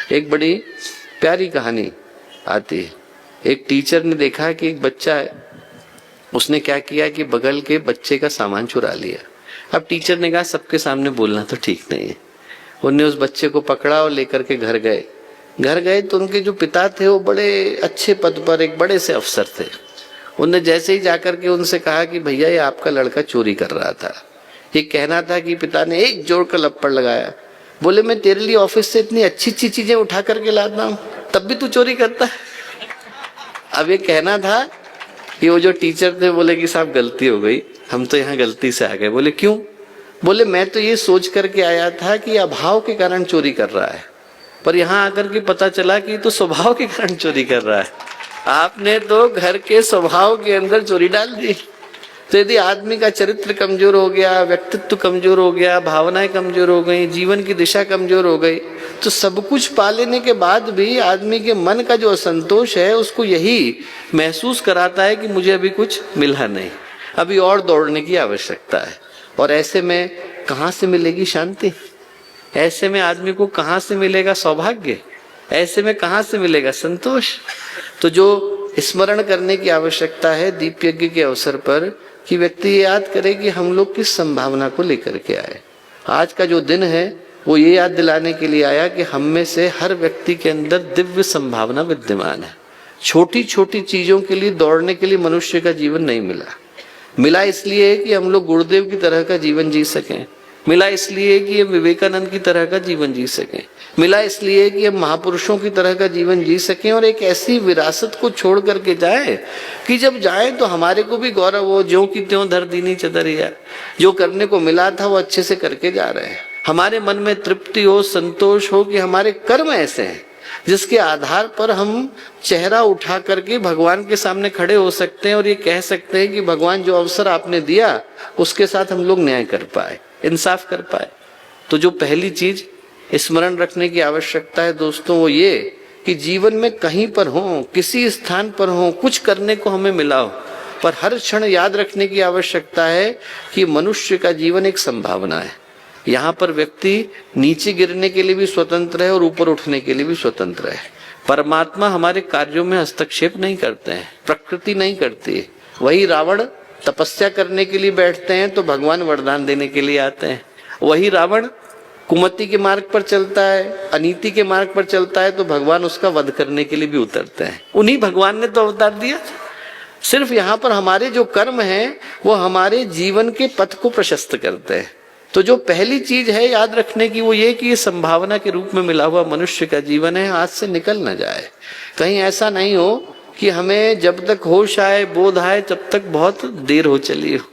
एक बड़ी प्यारी कहानी आती है। एक टीचर ने देखा कि एक बच्चा है, उसने क्या किया कि बगल के बच्चे का सामान चुरा लिया। अब टीचर ने कहा सबके सामने बोलना तो ठीक नहीं है। उनने उस बच्चे को पकड़ा और लेकर के घर गए तो उनके जो पिता थे वो बड़े अच्छे पद पर एक बड़े से अफसर थे। उनने जैसे ही जाकर के उनसे कहा कि भैया ये आपका लड़का चोरी कर रहा था। ये कहना था कि पिता ने एक जोर का लप्पड़ लगाया, बोले मैं तेरे लिए ऑफिस से इतनी अच्छी अच्छी चीजें उठा करके लाता हूँ, तब भी तू चोरी करता है। अब ये कहना था कि वो जो टीचर थे बोले कि साहब गलती हो गई, हम तो यहाँ गलती से आ गए। बोले क्यों? बोले मैं तो ये सोच करके आया था कि अभाव के कारण चोरी कर रहा है, पर यहाँ आकर के पता चला कि तो स्वभाव के कारण चोरी कर रहा है। आपने तो घर के स्वभाव के अंदर चोरी डाल दी। तो यदि आदमी का चरित्र कमजोर हो गया, व्यक्तित्व कमजोर हो गया, भावनाएं कमजोर हो गई, जीवन की दिशा कमजोर हो गई, तो सब कुछ पा लेने के बाद भी आदमी के मन का जो असंतोष है उसको यही महसूस कराता है कि मुझे अभी कुछ मिला नहीं, अभी और दौड़ने की आवश्यकता है। और ऐसे में कहाँ से मिलेगी शांति? ऐसे में आदमी को कहाँ से मिलेगा सौभाग्य? ऐसे में कहाँ से मिलेगा संतोष? तो जो स्मरण करने की आवश्यकता है दीप यज्ञ के अवसर पर, कि व्यक्ति ये याद करे कि हम लोग किस संभावना को लेकर के आए। आज का जो दिन है वो ये याद दिलाने के लिए आया कि हम में से हर व्यक्ति के अंदर दिव्य संभावना विद्यमान है। छोटी छोटी चीजों के लिए दौड़ने के लिए मनुष्य का जीवन नहीं मिला इसलिए कि हम लोग गुरुदेव की तरह का जीवन जी सकें, मिला इसलिए कि हम विवेकानंद की तरह का जीवन जी सकें, मिला इसलिए कि हम महापुरुषों की तरह का जीवन जी सकें और एक ऐसी विरासत को छोड़ करके जाए कि जब जाए तो हमारे को भी गौरव हो, ज्यों की त्यों धर दीनी चदरिया, जो करने को मिला था वो अच्छे से करके जा रहे हैं। हमारे मन में तृप्ति हो, संतोष हो कि हमारे कर्म ऐसे हैं जिसके आधार पर हम चेहरा उठा करके भगवान के सामने खड़े हो सकते हैं और ये कह सकते हैं कि भगवान जो अवसर आपने दिया उसके साथ हम लोग न्याय कर पाए, इंसाफ कर पाए। तो जो पहली चीज स्मरण रखने की आवश्यकता है दोस्तों वो ये कि जीवन में कहीं पर हो, किसी स्थान पर हो, कुछ करने को हमें मिला हो, पर हर क्षण याद रखने की आवश्यकता है कि मनुष्य का जीवन एक संभावना है। यहाँ पर व्यक्ति नीचे गिरने के लिए भी स्वतंत्र है और ऊपर उठने के लिए भी स्वतंत्र है। परमात्मा हमारे कार्यों में हस्तक्षेप नहीं करते हैं, प्रकृति नहीं करती है। वही रावण तपस्या करने के लिए बैठते हैं तो भगवान वरदान देने के लिए आते हैं। वही रावण कुमति के मार्ग पर चलता है, अनीति के मार्ग पर चलता है तो भगवान उसका वध करने के लिए भी उतरते हैं। उन्हीं भगवान ने तो अवतार दिया। सिर्फ यहाँ पर हमारे जो कर्म हैं वो हमारे जीवन के पथ को प्रशस्त करते हैं। तो जो पहली चीज है याद रखने की वो ये कि ये संभावना के रूप में मिला हुआ मनुष्य का जीवन है, हाथ से निकल न जाए। कहीं ऐसा नहीं हो कि हमें जब तक होश आए, बोध आए, तब तक बहुत देर हो चली हो।